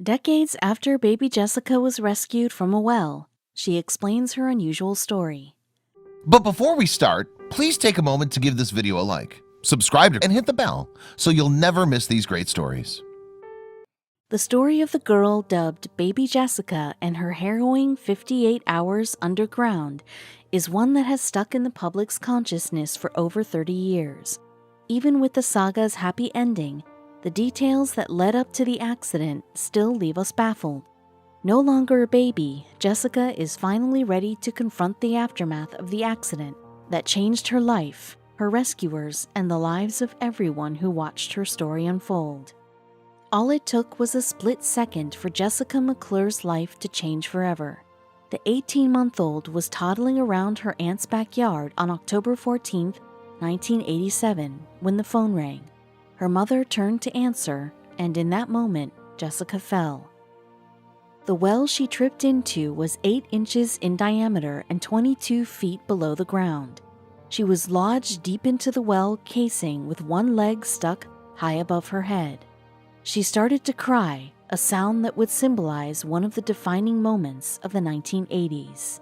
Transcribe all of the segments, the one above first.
Decades after baby Jessica was rescued from a well, she explains her unusual story. But before we start, please take a moment to give this video a like, subscribe, and hit the bell so you'll never miss these great stories. The story of the girl dubbed Baby Jessica and her harrowing 58 hours underground is one that has stuck in the public's consciousness for over 30 years. Even with the saga's happy ending, the details that led up to the accident still leave us baffled. No longer a baby, Jessica is finally ready to confront the aftermath of the accident that changed her life, her rescuers, and the lives of everyone who watched her story unfold. All it took was a split second for Jessica McClure's life to change forever. The 18-month-old was toddling around her aunt's backyard on October 14, 1987, when the phone rang. Her mother turned to answer, and in that moment, Jessica fell. The well she tripped into was 8 inches in diameter and 22 feet below the ground. She was lodged deep into the well casing with one leg stuck high above her head. She started to cry, a sound that would symbolize one of the defining moments of the 1980s.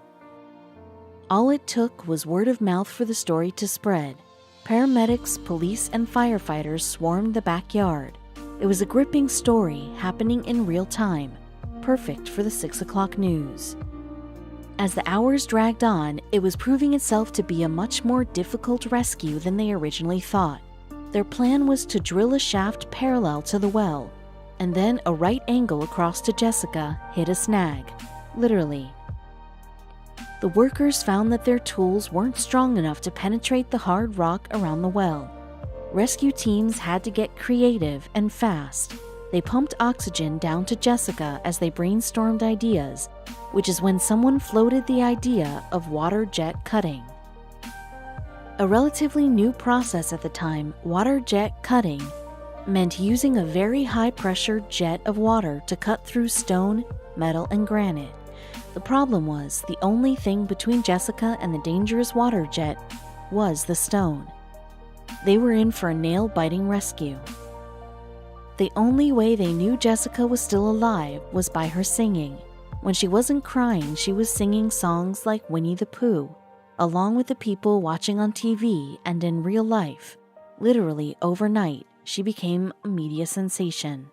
All it took was word of mouth for the story to spread. Paramedics, police, and firefighters swarmed the backyard. It was a gripping story happening in real time, perfect for the 6 o'clock news. As the hours dragged on, it was proving itself to be a much more difficult rescue than they originally thought. Their plan was to drill a shaft parallel to the well, and then a right angle across to Jessica hit a snag, literally. The workers found that their tools weren't strong enough to penetrate the hard rock around the well. Rescue teams had to get creative and fast. They pumped oxygen down to Jessica as they brainstormed ideas, which is when someone floated the idea of water jet cutting. A relatively new process at the time, water jet cutting meant using a very high-pressure jet of water to cut through stone, metal, and granite. The problem was, the only thing between Jessica and the dangerous water jet was the stone. They were in for a nail-biting rescue. The only way they knew Jessica was still alive was by her singing. When she wasn't crying, she was singing songs like Winnie the Pooh, along with the people watching on TV and in real life. Literally overnight, she became a media sensation.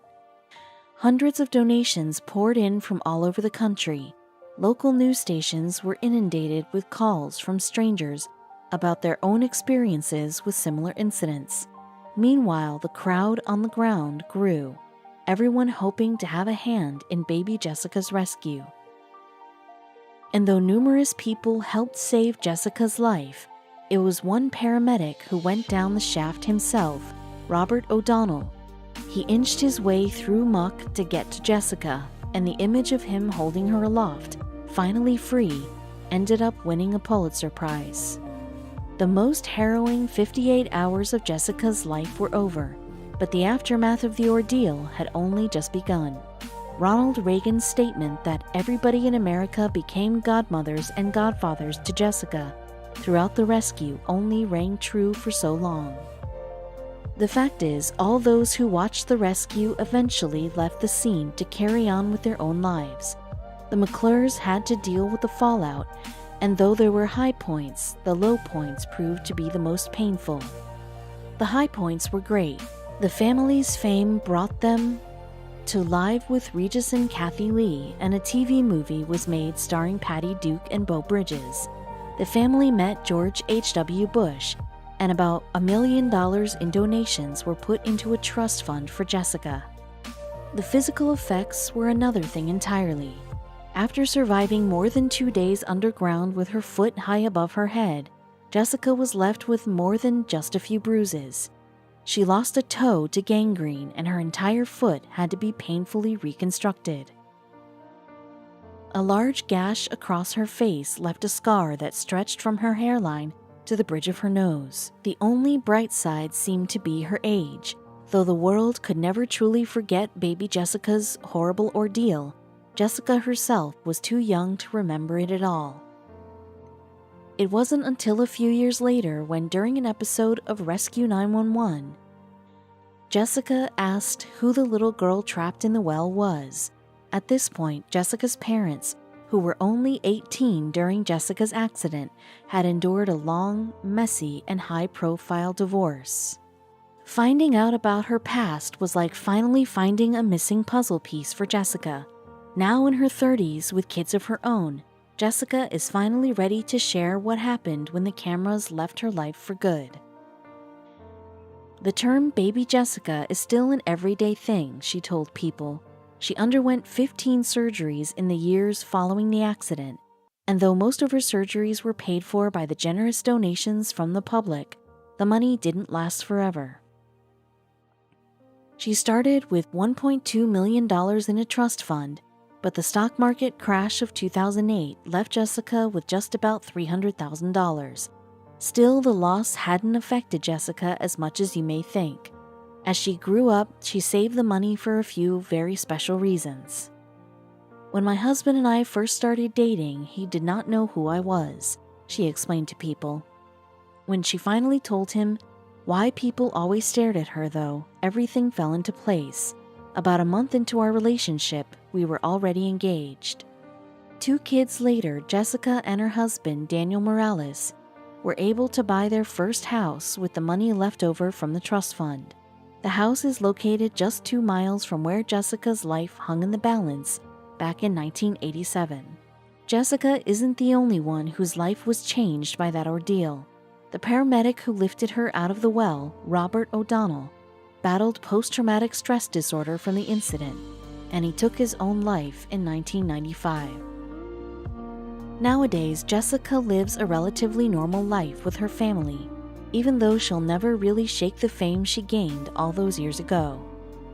Hundreds of donations poured in from all over the country. Local news stations were inundated with calls from strangers about their own experiences with similar incidents. Meanwhile, the crowd on the ground grew, everyone hoping to have a hand in baby Jessica's rescue. And though numerous people helped save Jessica's life, it was one paramedic who went down the shaft himself, Robert O'Donnell. He inched his way through muck to get to Jessica, and the image of him holding her aloft, finally free, ended up winning a Pulitzer Prize. The most harrowing 58 hours of Jessica's life were over, but the aftermath of the ordeal had only just begun. Ronald Reagan's statement that everybody in America became godmothers and godfathers to Jessica throughout the rescue only rang true for so long. The fact is, all those who watched the rescue eventually left the scene to carry on with their own lives. The McClures had to deal with the fallout, and though there were high points, the low points proved to be the most painful. The high points were great. The family's fame brought them to Live with Regis and Kathy Lee, and a TV movie was made starring Patty Duke and Beau Bridges. The family met George H.W. Bush, and about $1 million in donations were put into a trust fund for Jessica. The physical effects were another thing entirely. After surviving more than 2 days underground with her foot high above her head, Jessica was left with more than just a few bruises. She lost a toe to gangrene, and her entire foot had to be painfully reconstructed. A large gash across her face left a scar that stretched from her hairline to the bridge of her nose. The only bright side seemed to be her age. Though the world could never truly forget baby Jessica's horrible ordeal, Jessica herself was too young to remember it at all. It wasn't until a few years later when, during an episode of Rescue 911, Jessica asked who the little girl trapped in the well was. At this point, Jessica's parents, who were only 18 during Jessica's accident, had endured a long, messy, and high-profile divorce. Finding out about her past was like finally finding a missing puzzle piece for Jessica. Now in her 30s with kids of her own, Jessica is finally ready to share what happened when the cameras left her life for good. The term baby Jessica is still an everyday thing, she told People. She underwent 15 surgeries in the years following the accident, and though most of her surgeries were paid for by the generous donations from the public, the money didn't last forever. She started with $1.2 million in a trust fund, but the stock market crash of 2008 left Jessica with just about $300,000. Still, the loss hadn't affected Jessica as much as you may think. As she grew up, she saved the money for a few very special reasons. When my husband and I first started dating, he did not know who I was, she explained to People. When she finally told him why people always stared at her, though, everything fell into place. About a month into our relationship, we were already engaged. 2 kids later, Jessica and her husband, Daniel Morales, were able to buy their first house with the money left over from the trust fund. The house is located just 2 miles from where Jessica's life hung in the balance back in 1987. Jessica isn't the only one whose life was changed by that ordeal. The paramedic who lifted her out of the well, Robert O'Donnell, battled post-traumatic stress disorder from the incident, and he took his own life in 1995. Nowadays, Jessica lives a relatively normal life with her family, even though she'll never really shake the fame she gained all those years ago.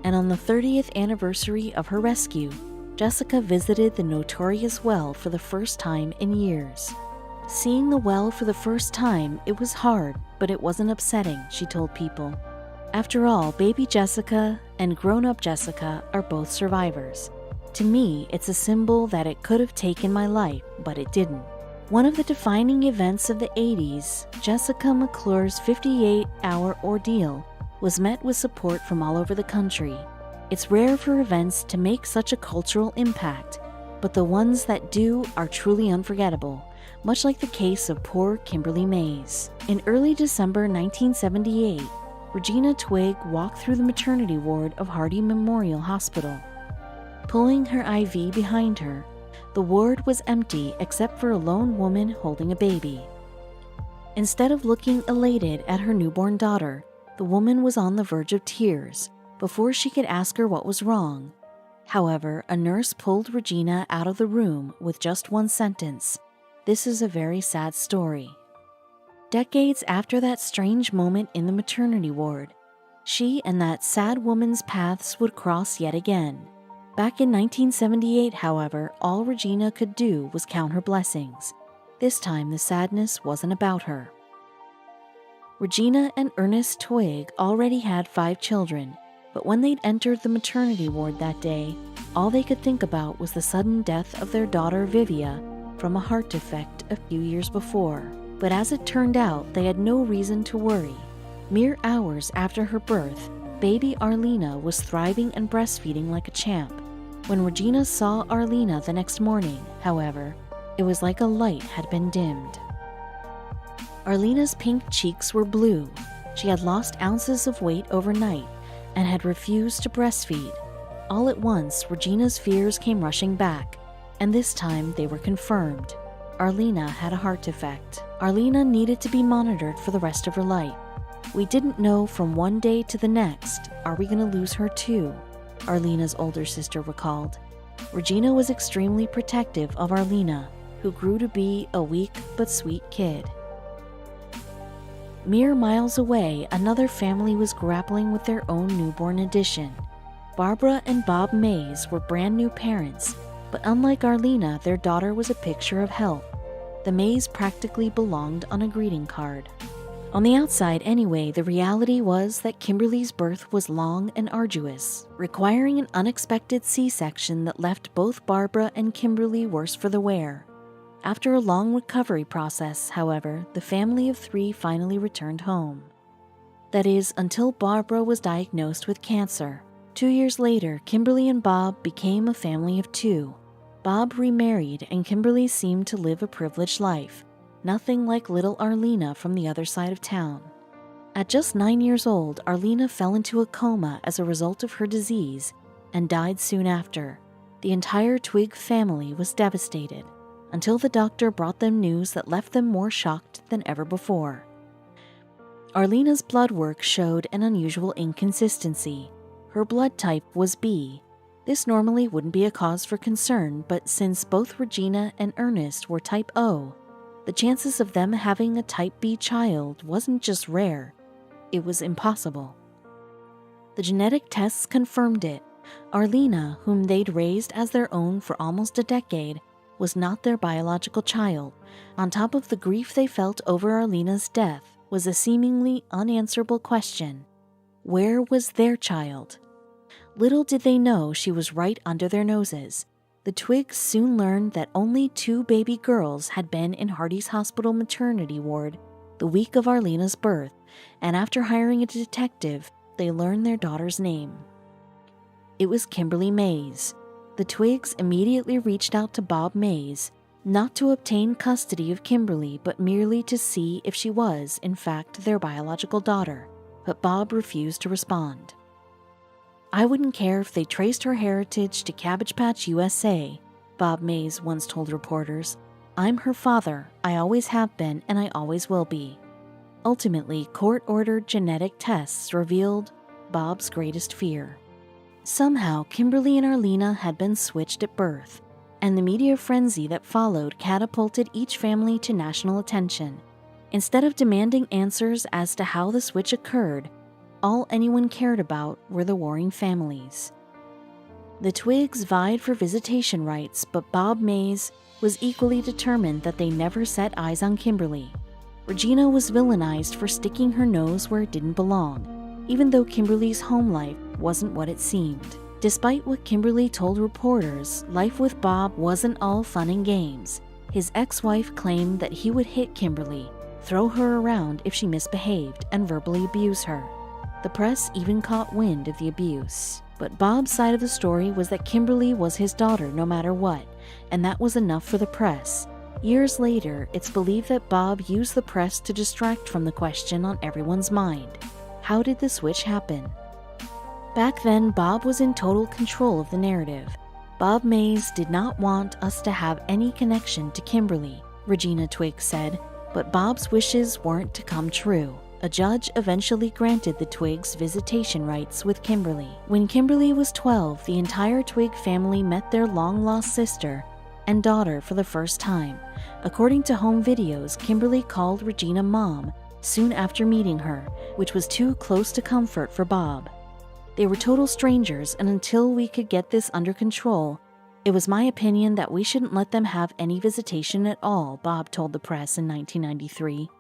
And on the 30th anniversary of her rescue, Jessica visited the notorious well for the first time in years. Seeing the well for the first time, it was hard, but it wasn't upsetting, she told People. After all, baby Jessica and grown-up Jessica are both survivors. To me, it's a symbol that it could have taken my life, but it didn't. One of the defining events of the 80s, Jessica McClure's 58-hour ordeal, was met with support from all over the country. It's rare for events to make such a cultural impact, but the ones that do are truly unforgettable, much like the case of poor Kimberly Mays. In early December 1978, Regina Twigg walked through the maternity ward of Hardy Memorial Hospital. Pulling her IV behind her, the ward was empty except for a lone woman holding a baby. Instead of looking elated at her newborn daughter, the woman was on the verge of tears before she could ask her what was wrong. However, a nurse pulled Regina out of the room with just one sentence: "This is a very sad story." Decades after that strange moment in the maternity ward, she and that sad woman's paths would cross yet again. Back in 1978, however, all Regina could do was count her blessings. This time, the sadness wasn't about her. Regina and Ernest Twigg already had 5 children, but when they'd entered the maternity ward that day, all they could think about was the sudden death of their daughter Vivia from a heart defect a few years before. But as it turned out, they had no reason to worry. Mere hours after her birth, baby Arlena was thriving and breastfeeding like a champ. When Regina saw Arlena the next morning, however, it was like a light had been dimmed. Arlena's pink cheeks were blue. She had lost ounces of weight overnight and had refused to breastfeed. All at once, Regina's fears came rushing back, and this time they were confirmed. Arlena had a heart defect. Arlena needed to be monitored for the rest of her life. "We didn't know from one day to the next, are we going to lose her too?" Arlena's older sister recalled. Regina was extremely protective of Arlena, who grew to be a weak but sweet kid. Mere miles away, another family was grappling with their own newborn addition. Barbara and Bob Mays were brand new parents, but unlike Arlena, their daughter was a picture of health. The Mays practically belonged on a greeting card. On the outside anyway, the reality was that Kimberly's birth was long and arduous, requiring an unexpected C-section that left both Barbara and Kimberly worse for the wear. After a long recovery process, however, the family of 3 finally returned home. That is, until Barbara was diagnosed with cancer. 2 years later, Kimberly and Bob became a family of 2. Bob remarried, and Kimberly seemed to live a privileged life, nothing like little Arlena from the other side of town. At just 9 years old, Arlena fell into a coma as a result of her disease and died soon after. The entire Twig family was devastated, until the doctor brought them news that left them more shocked than ever before. Arlena's blood work showed an unusual inconsistency. Her blood type was B. This normally wouldn't be a cause for concern, but since both Regina and Ernest were type O, the chances of them having a type B child wasn't just rare, it was impossible. The genetic tests confirmed it. Arlena, whom they'd raised as their own for almost a decade, was not their biological child. On top of the grief they felt over Arlena's death was a seemingly unanswerable question: where was their child? Little did they know she was right under their noses. The Twigs soon learned that only 2 baby girls had been in Hardy's hospital maternity ward the week of Arlena's birth, and after hiring a detective, they learned their daughter's name. It was Kimberly Mays. The Twigs immediately reached out to Bob Mays, not to obtain custody of Kimberly, but merely to see if she was, in fact, their biological daughter, but Bob refused to respond. "I wouldn't care if they traced her heritage to Cabbage Patch, USA," Bob Mays once told reporters. "I'm her father, I always have been, and I always will be." Ultimately, court-ordered genetic tests revealed Bob's greatest fear. Somehow, Kimberly and Arlena had been switched at birth, and the media frenzy that followed catapulted each family to national attention. Instead of demanding answers as to how the switch occurred, all anyone cared about were the warring families. The Twigs vied for visitation rights, but Bob Mays was equally determined that they never set eyes on Kimberly. Regina was villainized for sticking her nose where it didn't belong, even though Kimberly's home life wasn't what it seemed. Despite what Kimberly told reporters, life with Bob wasn't all fun and games. His ex-wife claimed that he would hit Kimberly, throw her around if she misbehaved, and verbally abuse her. The press even caught wind of the abuse. But Bob's side of the story was that Kimberly was his daughter no matter what, and that was enough for the press. Years later, it's believed that Bob used the press to distract from the question on everyone's mind: how did the switch happen? Back then, Bob was in total control of the narrative. Bob Mays did not want us to have any connection to Kimberly, Regina Twig said, but Bob's wishes weren't to come true. A judge eventually granted the Twigs visitation rights with Kimberly. When Kimberly was 12, the entire Twig family met their long-lost sister and daughter for the first time. According to home videos, Kimberly called Regina Mom soon after meeting her, which was too close to comfort for Bob. They were total strangers, and until we could get this under control, it was my opinion that we shouldn't let them have any visitation at all, Bob told the press in 1993.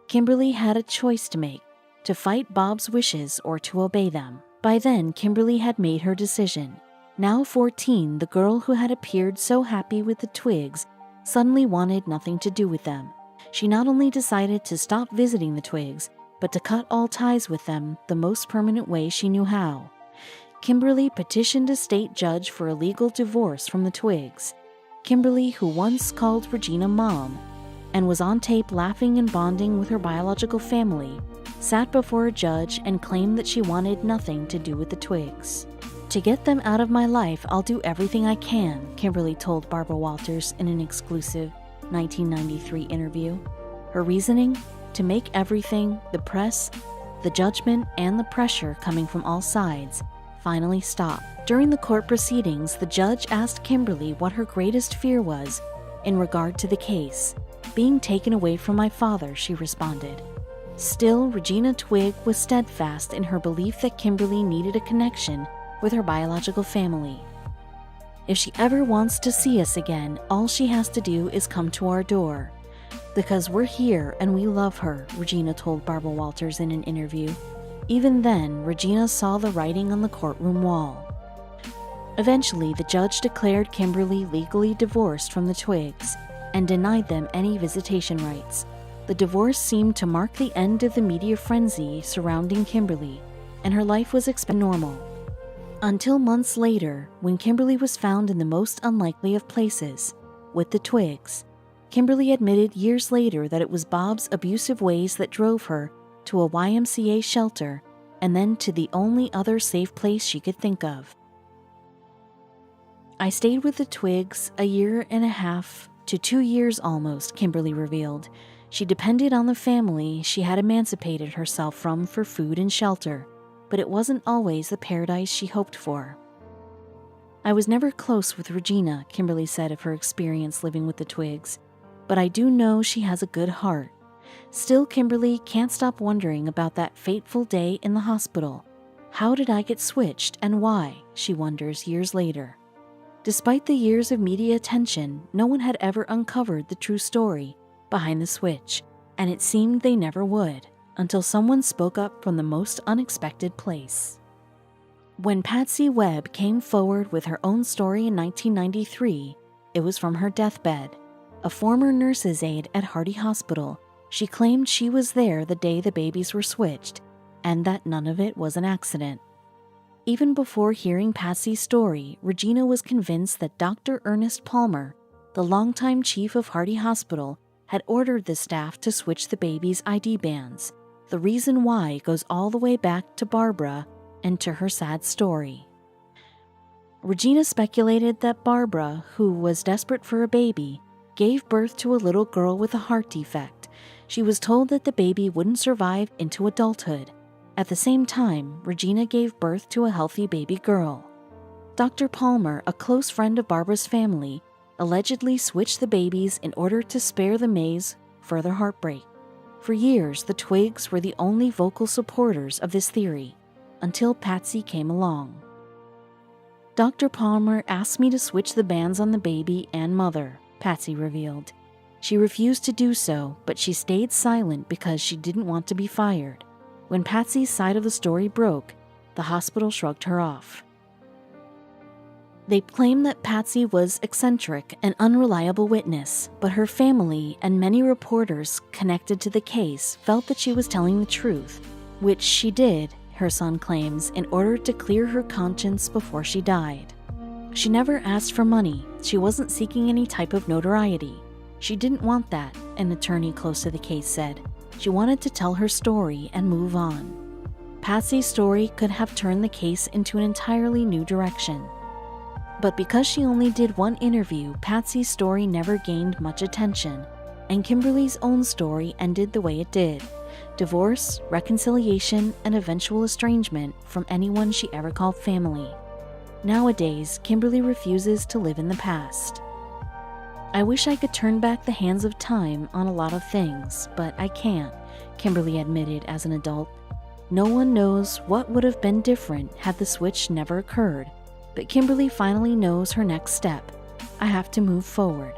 Kimberly had a choice to make: to fight Bob's wishes or to obey them. By then, Kimberly had made her decision. Now 14, the girl who had appeared so happy with the Twigs suddenly wanted nothing to do with them. She not only decided to stop visiting the Twigs, but to cut all ties with them the most permanent way she knew how. Kimberly petitioned a state judge for a legal divorce from the Twigs. Kimberly, who once called Regina Mom and was on tape laughing and bonding with her biological family, sat before a judge and claimed that she wanted nothing to do with the Twigs. "To get them out of my life, I'll do everything I can," Kimberly told Barbara Walters in an exclusive 1993 interview. Her reasoning? To make everything, the press, the judgment, and the pressure coming from all sides, finally stop. During the court proceedings, the judge asked Kimberly what her greatest fear was in regard to the case. "Being taken away from my father," she responded. Still, Regina Twig was steadfast in her belief that Kimberly needed a connection with her biological family. "If she ever wants to see us again, all she has to do is come to our door. Because we're here and we love her," Regina told Barbara Walters in an interview. Even then, Regina saw the writing on the courtroom wall. Eventually, the judge declared Kimberly legally divorced from the Twigs and denied them any visitation rights. The divorce seemed to mark the end of the media frenzy surrounding Kimberly, and her life was expected normal. Until months later, when Kimberly was found in the most unlikely of places, with the twigs. Kimberly admitted years later that it was Bob's abusive ways that drove her to a YMCA shelter and then to the only other safe place she could think of. I stayed with the Twigs a year and a half to 2 years almost, Kimberly revealed. She depended on the family she had emancipated herself from for food and shelter, but it wasn't always the paradise she hoped for. I was never close with Regina, Kimberly said of her experience living with the Twigs, but I do know she has a good heart. Still, Kimberly can't stop wondering about that fateful day in the hospital. How did I get switched and why, she wonders years later. Despite the years of media attention, no one had ever uncovered the true story behind the switch, and it seemed they never would, until someone spoke up from the most unexpected place. When Patsy Webb came forward with her own story in 1993, it was from her deathbed. A former nurse's aide at Hardy Hospital, she claimed she was there the day the babies were switched, and that none of it was an accident. Even before hearing Patsy's story, Regina was convinced that Dr. Ernest Palmer, the longtime chief of Hardy Hospital, had ordered the staff to switch the babies' ID bands. The reason why goes all the way back to Barbara and to her sad story. Regina speculated that Barbara, who was desperate for a baby, gave birth to a little girl with a heart defect. She was told that the baby wouldn't survive into adulthood. At the same time, Regina gave birth to a healthy baby girl. Dr. Palmer, a close friend of Barbara's family, allegedly switched the babies in order to spare the Mays further heartbreak. For years, the Twigs were the only vocal supporters of this theory, until Patsy came along. Dr. Palmer asked me to switch the bands on the baby and mother, Patsy revealed. She refused to do so, but she stayed silent because she didn't want to be fired. When Patsy's side of the story broke, the hospital shrugged her off. They claimed that Patsy was eccentric and unreliable witness, but her family and many reporters connected to the case felt that she was telling the truth, which she did, her son claims, in order to clear her conscience before she died. She never asked for money. She wasn't seeking any type of notoriety. She didn't want that, an attorney close to the case said. She wanted to tell her story and move on. Patsy's story could have turned the case into an entirely new direction. But because she only did one interview, Patsy's story never gained much attention, and Kimberly's own story ended the way it did. Divorce, reconciliation, and eventual estrangement from anyone she ever called family. Nowadays, Kimberly refuses to live in the past. I wish I could turn back the hands of time on a lot of things, but I can't, Kimberly admitted as an adult. No one knows what would have been different had the switch never occurred, but Kimberly finally knows her next step. I have to move forward.